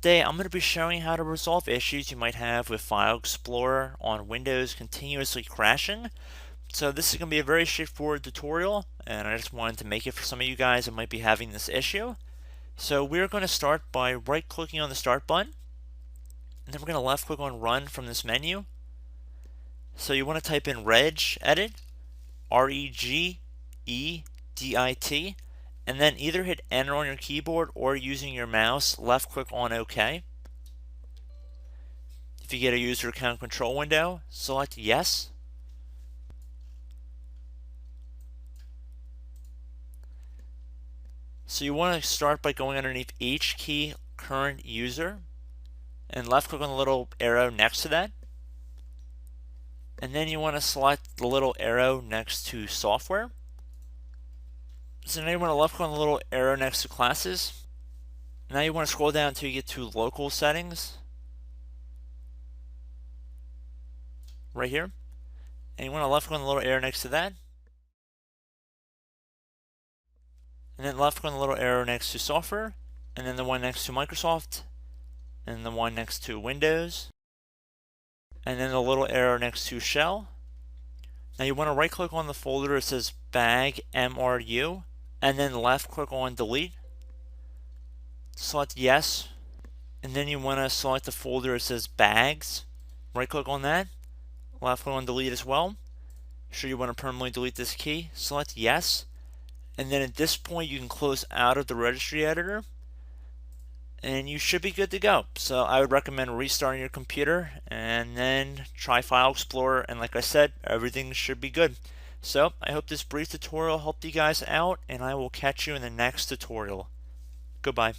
Today I'm going to be showing how to resolve issues you might have with File Explorer on Windows continuously crashing. So this is going to be a very straightforward tutorial, and I just wanted to make it for some of you guys that might be having this issue. So we're going to start by right clicking on the start button, and then we're going to left click on run from this menu. So you want to type in regedit, REGEDIT, and then either hit enter on your keyboard or using your mouse, left click on OK. If you get a user account control window, select yes. So you want to start by going underneath each key current user and left click on the little arrow next to that. And then you want to select the little arrow next to software. So now you want to left click on the little arrow next to classes. Now you want to scroll down until you get to local settings. Right here. And you want to left click on the little arrow next to that. And then left click on the little arrow next to software. And then the one next to Microsoft. And the one next to Windows. And then the little arrow next to shell. Now you want to right click on the folder that says bag MRU. And then left click on delete. Select yes. And then you want to select the folder that says bags. Right click on that. Left click on delete as well. Sure you want to permanently delete this key. Select yes. And then at this point you can close out of the registry editor. And you should be good to go. So I would recommend restarting your computer and then try File Explorer, and like I said, everything should be good. So I hope this brief tutorial helped you guys out, and I will catch you in the next tutorial. Goodbye.